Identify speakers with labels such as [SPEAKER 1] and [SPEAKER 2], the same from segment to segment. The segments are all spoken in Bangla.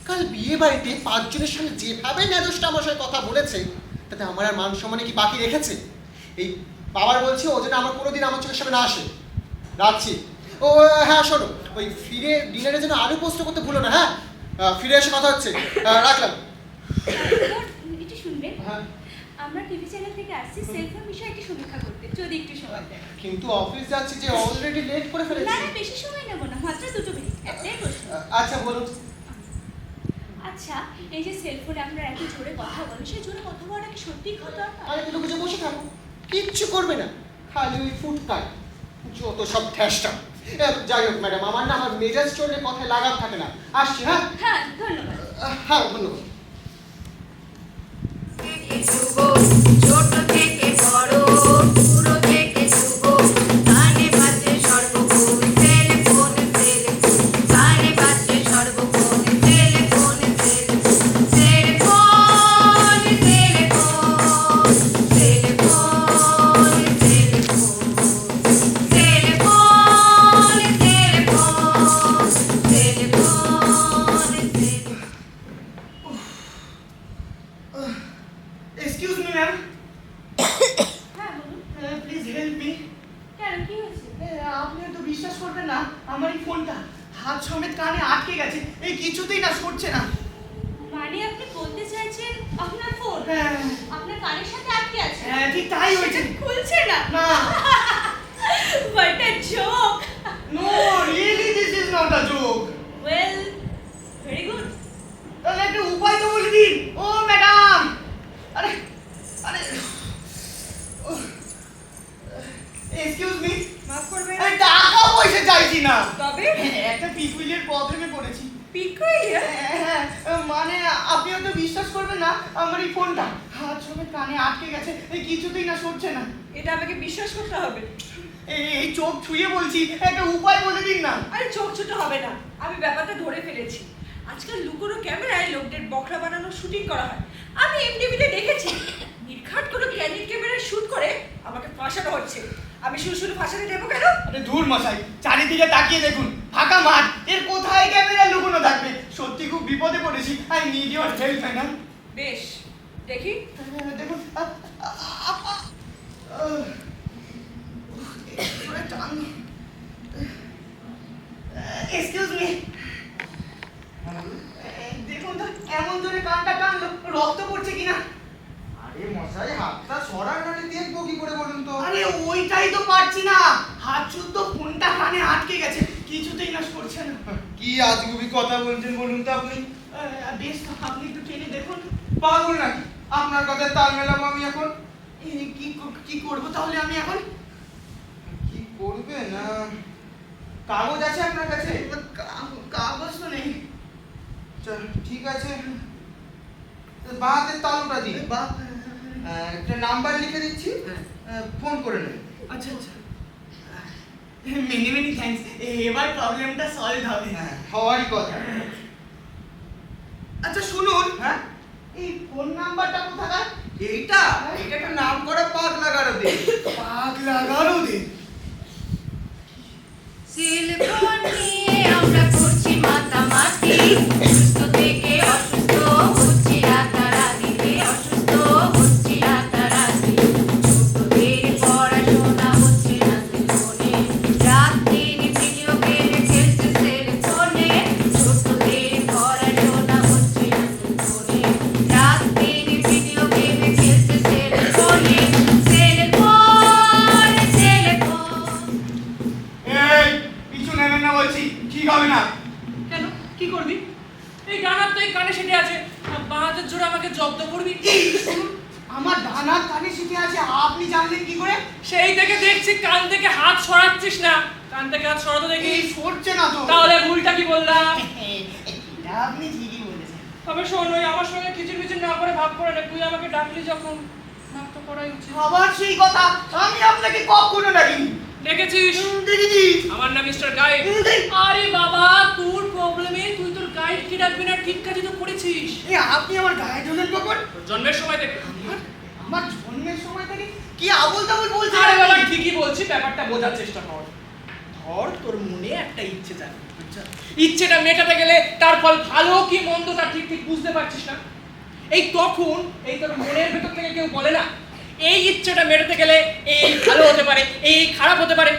[SPEAKER 1] কাল বিয়ে বাড়িতে 5 জনের সঙ্গে যেভাবে নেদোষ্টা মশাই কথা বলেছে তাতে আমার আর মান সম্মানে কি বাকি রেখেছে? এই বাবার বলছি ও যেন আমার কোনোদিন আমার চোখের সামনে না আসে। রাখছি। ও হ্যাঁ শোনো, ওই ফিরে ডিনারে যেন আলু পোস্ত করতে ভুলো না। হ্যাঁ, ফিরে এসে কথা হচ্ছে। রাখলাম।
[SPEAKER 2] একটু শুনবে?
[SPEAKER 1] হ্যাঁ,
[SPEAKER 2] আমরা টিভি চ্যানেল থেকে আসছি সেলফোন বিষয়ে একটু সমীক্ষা করতে, যদি একটু সময় দেন।
[SPEAKER 1] কিন্তু অফিস যাচ্ছি যে অলরেডি লেট করে ফেলেছি।
[SPEAKER 2] না না, বেশি সময় নেব না, মাত্র 2 মিনিট। একটাই প্রশ্ন।
[SPEAKER 1] আচ্ছা বলুন।
[SPEAKER 2] আচ্ছা, এই যে সেলফোনে আপনারা এত জোরে কথা বলেন, সেই জোরে কথা বলাটা কি সত্যিই খতরনাক?
[SPEAKER 1] আরে তুমি বুঝে বসে থাকো, কিচ্ছু করবে না, খালি ওই ফুটকায় যত সব ঠেসটা। যাই হোক ম্যাডাম, আমার না আমার মেজাজ চললে কথায় লাগাম থাকে না। আসছি। হ্যাঁ
[SPEAKER 2] হ্যাঁ, ধন্যবাদ।
[SPEAKER 1] হ্যাঁ, ধন্যবাদ।
[SPEAKER 3] ছোট থেকে বড়, পুরো থেকে যুব, কানে বাজে সর্বক্ষণ টেলিফোন, কানে বাজে সর্বক্ষণ টেলিফোন,
[SPEAKER 4] Excuse me, ma'am.
[SPEAKER 2] হ্যাঁ বলুন।
[SPEAKER 4] Please help me.
[SPEAKER 2] কেন, কি হয়েছে?
[SPEAKER 4] আপনি তো বিশ্বাস করবেন না, আমার এই ফোনটা হাত সমেত কানে আটকে গেছে, এই কিছুতেই না সরছে না।
[SPEAKER 2] মানে আপনি বলতে চাইছেন আপনার ফোন
[SPEAKER 4] হ্যাঁ
[SPEAKER 2] আপনার কানের সাথে আটকে আছে?
[SPEAKER 4] হ্যাঁ, ঠিক তাই হয়েছে।
[SPEAKER 2] খুলছে না?
[SPEAKER 4] না।
[SPEAKER 2] What a joke!
[SPEAKER 4] No, really this is not a joke.
[SPEAKER 2] Well, very good.
[SPEAKER 4] তাহলে একটা উপায় তো বলে দিন। ও ম্যাডাম, আরে আরে এক্সকিউজ মি,
[SPEAKER 2] মাফ করবেন।
[SPEAKER 4] আরে টাকা পয়সা চাইছি না,
[SPEAKER 2] তবে
[SPEAKER 4] একটা পিকুইলের প্রবলেমে পড়েছি।
[SPEAKER 2] পিকুইল?
[SPEAKER 4] হ্যাঁ, মানে আপনি হয়তো বিশ্বাস করবেন না, আমার এই ফোনটা হাত সমেত কানে আটকে গেছে, এই কিছুতেই না সরছে না।
[SPEAKER 2] এটা আমাকে বিশ্বাস করতে হবে।
[SPEAKER 4] এই চোখ ছুঁয়ে বলছি, একটা উপায় বলে দিন না।
[SPEAKER 5] আরে চোখ ছোট হবে না, আমি ব্যাপারটা ধরে ফেলেছি। আজকাল লুকোনো ক্যামেরায় লোকদের বকরা বানানোর শুটিং করা হয়। আমি এমটিভিতে দেখেছি, নির্ঘাত কোনো ক্যান্ডিড ক্যামেরায় শুট করে আমাকে ফাঁসানো হচ্ছে। আমি শুধু শুধু ফাঁসাতে দেবো কেন?
[SPEAKER 4] আরে ধুর মশাই, চারিদিকে তাকিয়ে দেখুন, ফাঁকা মাঠ, এর কোথায় ক্যামেরা লুকোনো থাকবে? সত্যি খুব বিপদে পড়েছি, I need your help madam.
[SPEAKER 5] বেশ, দেখি।
[SPEAKER 4] দেখুন, এক্সকিউজ মি, দেখুন তো এমন জোরে কানটা টানলো, রক্ত পড়ছে কিনা।
[SPEAKER 1] আরে মশাই, হাতটা সরার নালে দেখবো কি করে বলুন তো?
[SPEAKER 4] আরে ওইটাই তো পারছি না, হাত শুদ্ধ ফোনটা কানে আটকে গেছে, কিছুতেই না সরছে না।
[SPEAKER 1] কি আজগুবি কথা বলছেন বলুন তো আপনি?
[SPEAKER 4] বেশ তো, আপনি একটু টেনে দেখুন।
[SPEAKER 1] পাগল নাকি? আপনার কথায় তাল মেলাবো আমি এখন?
[SPEAKER 4] কি করবো তাহলে আমি এখন?
[SPEAKER 1] কি করবে না, কাগজ আছে আপনার কাছে?
[SPEAKER 4] কাগজ তো নেই।
[SPEAKER 1] চল ঠিক আছে, বাঁ হাতের তালুটা দিন, একটা নাম্বার লিখে দিচ্ছি, ফোন করে নেন।
[SPEAKER 4] আচ্ছা আচ্ছা, মেনি মেনি থ্যাঙ্কস, এবার প্রবলেমটা সলভ হবে।
[SPEAKER 1] হ্যাঁ, হওয়ারই কথা।
[SPEAKER 4] আচ্ছা শুনুন,
[SPEAKER 1] হ্যাঁ,
[SPEAKER 4] এই ফোন নাম্বারটা কোথাকার?
[SPEAKER 1] এইটা এটা একটা নাম করা পাগলা গারদে।
[SPEAKER 4] পাগলা গারদে?
[SPEAKER 3] সেলফোন নিয়ে আমরা করছি মাতামাতি, সুস্থ থেকে অসুস্থ হচ্ছি রাতারাতিতে, অসুস্থ হচ্ছি রাতারাতি, ছোটদের পড়াশোনা হচ্ছে না সেলফোনে, রাত দিন ভিডিও গেমে খেলছে সেলফোনে, ছোটদের পড়াশোনা হচ্ছে না সেলফোনে, রাত দিন ভিডিও গেমে খেলছে সেলফোনে, সেলফোন সেলফোন।
[SPEAKER 4] এই পিছু নেবেন না বলছি, ঠিক হবে না।
[SPEAKER 5] কেন, কি করবি? এই ডানার তো এই কানে সেটে আছে, বাঁ হাতের জোরে আমাকে জব্দ করবি?
[SPEAKER 4] এই শুনুন, আমার ডানার কানে শিখে আছে, আপনি জানলেন কি করে?
[SPEAKER 5] সেই থেকে দেখছি কান থেকে হাত সরাচ্ছিস না। কান থেকে হাত সরাতে দেখি,
[SPEAKER 4] এই সরছে না তো।
[SPEAKER 5] তাহলে ভুলটা কি বললাম?
[SPEAKER 4] এটা আপনি ঠিকই বলেছেন।
[SPEAKER 6] তবে শোন, ওই আমার সঙ্গে কিচিরমিচির না করে ভাগ করে নে। তুই আমাকে ডাকলি যখন, ভাগ তো করাই উচিত।
[SPEAKER 4] আবার সেই কথা, আমি আপনাকে কখনো ডাকিনি।
[SPEAKER 6] দেখেছিস,
[SPEAKER 4] দেখিনি।
[SPEAKER 6] আমার নাম মিস্টার গাইড। আরে বাবা, তোর প্রবলেমে তুই তোর গাইডকে ডাকবি না, ঠিক কাজই তো করেছিস।
[SPEAKER 4] আপনি আমার গায়ে ঢোলেন কখন?
[SPEAKER 6] তোর জন্মের সময় থেকে।
[SPEAKER 4] আমার জন্মের সময় থেকে কি আবল তাবল বলছেন?
[SPEAKER 6] আরে বাবা, ঠিকই বলছি, ব্যাপারটা বোঝার চেষ্টা কর। ধর, তোর মনে একটা ইচ্ছে জাগে, ইচ্ছেটা মেটাতে গেলে তার ফল ভালো কি মন্দ তা ঠিক ঠিক বুঝতে পারছিস না। এই তখন এই তোর মনের ভেতর থেকে কেউ বলে না, এই ইচ্ছেটা মেটাতে গেলে এই ভালো হতে পারে, এই খারাপ হতে পারে।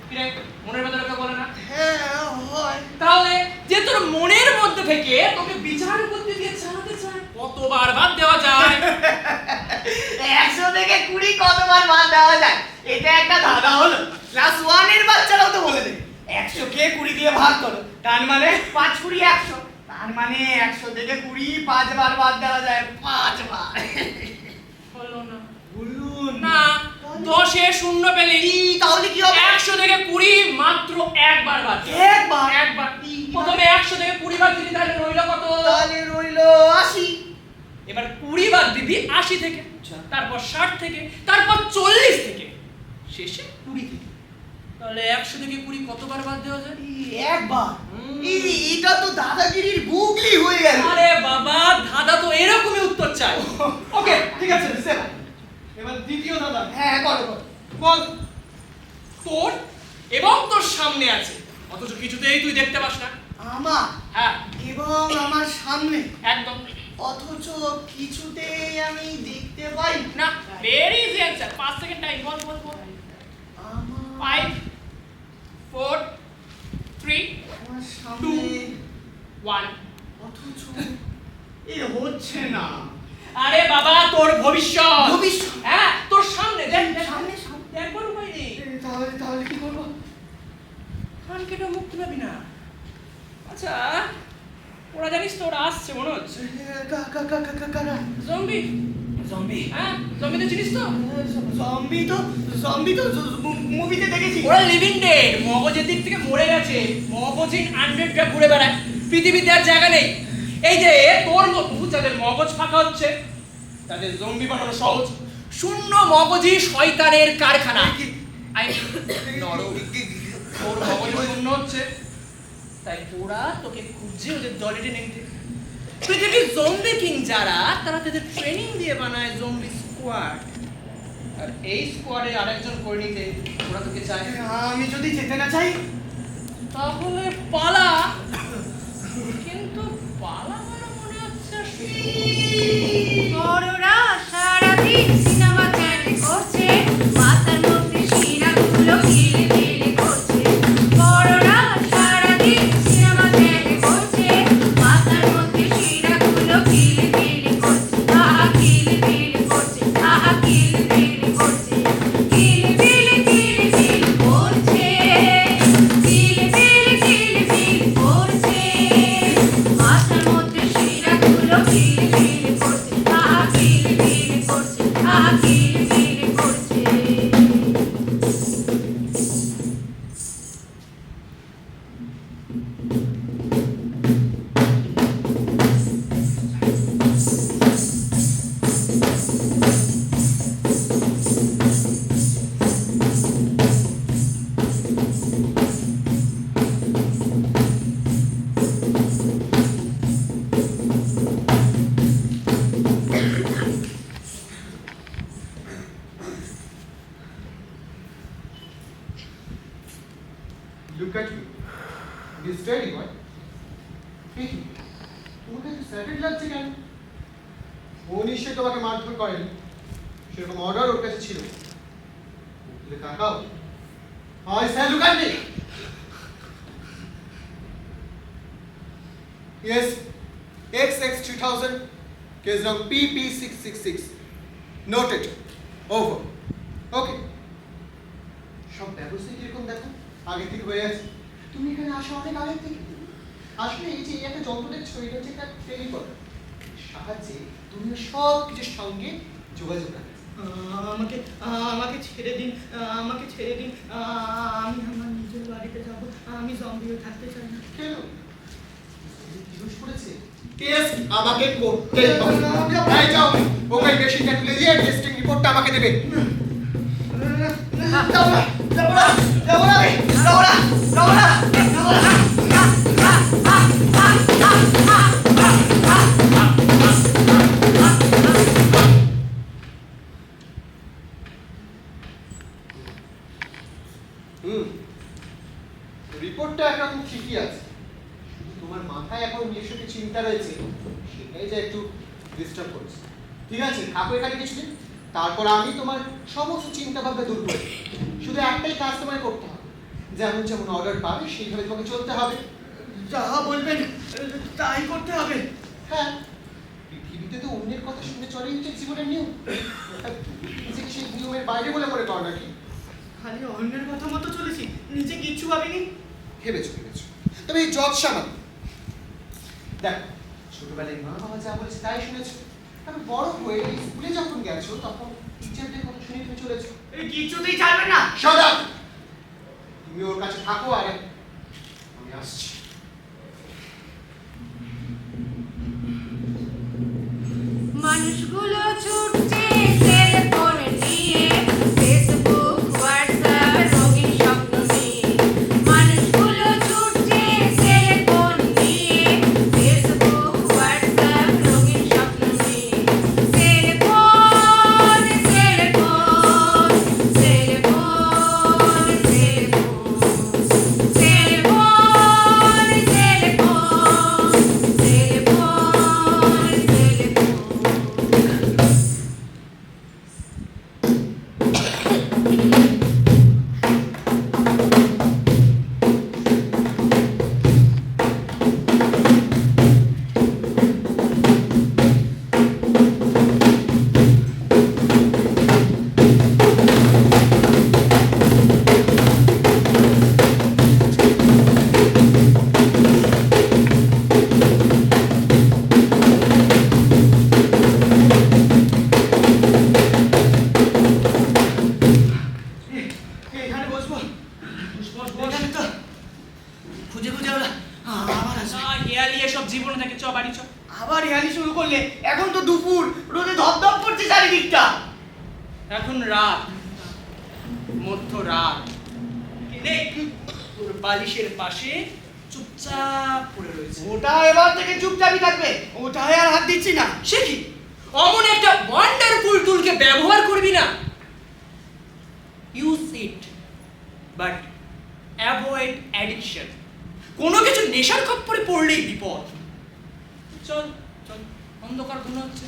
[SPEAKER 6] কি রে, মনের ভেতরে কেউ বলে না?
[SPEAKER 4] হ্যাঁ হয়।
[SPEAKER 6] তাহলে যে তোর মনের মধ্যে থেকে তোকে বিচার করতে দিয়ে চালাতে চায়, কতবার বাদ দেওয়া যায়?
[SPEAKER 4] 100 থেকে 20 কতবার বাদ দেওয়া যায়, এটা একটা ধাঁধা হলো। ক্লাস 1 এর বাচ্চারাও তো বলে দেবে 100 কে 20 দিয়ে ভাগ করো, তার মানে 5 20 100, তার মানে 100 থেকে 20 5 বার বাদ দেওয়া যায়, 5 বার।
[SPEAKER 6] হলো না।
[SPEAKER 4] বলুন
[SPEAKER 6] না, 10 এ 0 পেলি,
[SPEAKER 4] তাহলে কি হবে?
[SPEAKER 6] 100 থেকে 20 মাত্র একবার বাদ দে।
[SPEAKER 4] একবার?
[SPEAKER 6] একবার। প্রথমে 100 থেকে 20 বাদ দিলি, তাহলে রইল কত?
[SPEAKER 4] তাহলে রইল 80।
[SPEAKER 6] এবার 20 বাদ দিবি 80 থেকে, তারপর 60 থেকে, তারপর 40 থেকে, শেষে 20 থেকে। তাহলে 100 থেকে 20 কতবার বাদ দেওয়া যায়?
[SPEAKER 4] একবার। এটা তো দাদাগিরির গুগলি হয়ে গেল।
[SPEAKER 6] আরে বাবা, ধাঁধা তো এরকমই উত্তর চাই।
[SPEAKER 1] ওকে, ঠিক আছে, সেভেন। এবার দ্বিতীয় দাদা।
[SPEAKER 4] হ্যাঁ করো করো।
[SPEAKER 6] বল, তোর এবং তোর সামনে আছে, অথচ কিছুতেই তুই দেখতে পাস না।
[SPEAKER 4] আমার
[SPEAKER 6] হ্যাঁ,
[SPEAKER 4] এবং আমার সামনে,
[SPEAKER 6] একদম
[SPEAKER 4] অথচ কিছুতেই আমি দেখতে পাই
[SPEAKER 6] না। Very easy answer. 5 second time. বল বল বল।
[SPEAKER 4] আমার
[SPEAKER 6] 5 4 3
[SPEAKER 4] আমার সামনে
[SPEAKER 6] 1।
[SPEAKER 4] অথচ এ হচ্ছে না।
[SPEAKER 6] আরে বাবা, তোর ভবিষ্যৎ।
[SPEAKER 4] ভবিষ্যৎ?
[SPEAKER 6] হ্যাঁ, তোর সামনে দেখ, দেখ,
[SPEAKER 4] সামনে
[SPEAKER 6] একবার উপায় নেই।
[SPEAKER 4] তাহলে তাহলে কি করবো?
[SPEAKER 6] কান কেটে মুক্তি পাবি না। আচ্ছা, ওরা জানিস তো ওরা আসছে মনে হচ্ছে। জম্বি।
[SPEAKER 4] জম্বি?
[SPEAKER 6] হ্যাঁ, জম্বি তো চিনিস তো?
[SPEAKER 4] জম্বি তো মুভিতে দেখেছি।
[SPEAKER 6] ওরা লিভিং ডেড, মগজের দিক থেকে মরে গেছে, মগজিন আনডেডটা ঘুরে বেড়ায়, পৃথিবীতে আর জায়গা নেই। এই যে তোর মতো যাদের মগজ ফাঁকা হচ্ছে, তাদের জম্বি বানানো সহজ। শূন্য মগজই শয়তানের কারখানা। তোর মগজ শূন্য হচ্ছে, তাই ওরা তোকে খুঁজছে ওদের দলে টেনে নিতে। পৃথিবীর জম্বি কিং যারা, তারা তাদের ট্রেনিং দিয়ে বানায় জম্বি স্কোয়াড। আর এই স্কোয়াডে আরেকজন করে নিতে ওরা তোকে চায়।
[SPEAKER 4] আমি যদি যেতে না চাই?
[SPEAKER 6] তাহলে পালা। কিন্তু পালা মানে মনে হচ্ছে
[SPEAKER 3] বড়রা সারাদিন সিনেমা চ্যানেল করছে, মাথার মধ্যে শিরাগুলো কিলবিল করছে। বড়রা সারাদিন সিনেমা চ্যানেল করছে, মাথার মধ্যে শিরাগুলো কিলবিল করছে। আহা কিলবিল করছে, আহা কিলবিল করছে, কিলবিল কিলবিল করছে, কিলবিল কিলবিল করছে। মাথার মধ্যে শিরাগুলো কিলবিল করছে, আহা কিলবিল করছে, আহা কিলবিল করছে।
[SPEAKER 1] Look at you. Be steady, boy. এই, তোমাকে এত স্যাটেড লাগছে কেন? ও নিশ্চয়ই তোমাকে মারধর করেনি, সেরকম অর্ডার ওর কাছে ছিল। উঠলে তাকাও। I say, look at me. Yes, XX2000, case number PP666. Noted. Over. Okay. সব ব্যবস্থা কিরকম দেখো, আগে থেকে হয়ে আছে। তুমি এখানে আসো অনেক আগে থেকে। আসলে এই যে একটা যন্ত্র দেখছো, এটা হচ্ছে একটা টেলিফোন। সাহায্যে তুমি সব কিছুর সঙ্গে যোগাযোগ রাখবে।
[SPEAKER 4] আমাকে আমাকে ছেড়ে দিন, আমাকে ছেড়ে দিন। আমি আমার নিজের বাড়িতে যাব। আমি জম্বি হয়ে থাকতে চাই না।
[SPEAKER 1] কেন? কি দোষ করেছে? টেস্ট আমাকে করতেই হবে। এই যাও, ওকে মেশিনটা তুলে দিয়ে টেস্টিং রিপোর্টটা আমাকে দেবে।
[SPEAKER 4] যাবো না, যাবো না, যাবো না আমি, যাবো না, যাবো না, যাবো না।
[SPEAKER 1] রিপোর্টটা একরকম ঠিকই আছে, শুধু তোমার মাথায় এখন নিশ্চয়ই চিন্তা রয়েছে, সেটাই যে একটু ডিস্টার্ব করছে। ঠিক আছে, থাকো এখানে কিছুদিন, তারপর আমি তোমার সমস্ত চিন্তা ভাবনা দূর করে দেব। শুধু একটাই কাজ তোমায় করতে হবে, যেমন যেমন অর্ডার পাবে সেইভাবে তোমাকে চলতে হবে।
[SPEAKER 4] যা বলবেন তাই করতে হবে।
[SPEAKER 1] হ্যাঁ, পৃথিবীতে তো অন্যের কথা শুনে চলেই হচ্ছে জীবনের নিয়ম। আর তুমি নিজেকে সেই নিয়মের বাইরে বলে মনে করো নাকি?
[SPEAKER 4] খালি অন্যের কথা মতো চলেছি, নিজে কিচ্ছু ভাবিনি।
[SPEAKER 1] ভেবেছো ভেবেছো, তবে এই জজ সামান্য। দেখো, ছোটবেলায় মা বাবা যা বলেছে তাই শুনেছো, তবে বড় হয়ে এই স্কুলে যখন গেছো তখন টিচারদের কথা শুনে তুমি চলেছো।
[SPEAKER 4] এই কিছুতেই ছাড়বে না।
[SPEAKER 1] Shut up! তুমি ওর কাছে থাকো, আর আমি আসছি।
[SPEAKER 3] মানুষগুলো ছুটছে সেলফোন নিয়ে, ফেসবুক হোয়াটসঅ্যাপ রঙিন স্বপ্ন নিয়ে। মানুষগুলো ছুটছে সেলফোন নিয়ে, ফেসবুক হোয়াটসঅ্যাপ রঙিন স্বপ্ন নিয়ে। Cellphone cellphone cellphone cellphone cellphone
[SPEAKER 4] এখানে বসবো। এখানে তো খুঁজে খুঁজে ওরা আবার আসবে।
[SPEAKER 6] হেয়ালি এসব জীবনে থাকে, চ বাড়ি চ।
[SPEAKER 4] আবার রেহালি শুরু করলে? এখন তো দুপুর, রোদে ধপধপ করছে চারিদিকটা।
[SPEAKER 6] এখন রাত, মধ্য রাত, নে, তোর বালিশের পাশে চুপচাপ পড়ে রয়েছে।
[SPEAKER 4] ওটা এবার থেকে চুপচাপই থাকবে, ওটাই আর হাত দিচ্ছি না।
[SPEAKER 6] সে কি, অমন একটা ওয়ান্ডারফুল টুলকে ব্যবহার করবি না? Use it but avoid addiction. কোনো কিছু নেশার খপ্পরে পড়লেই বিপদ। চল চল, অন্ধকার ঘন হচ্ছে,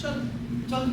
[SPEAKER 6] চল
[SPEAKER 4] চল।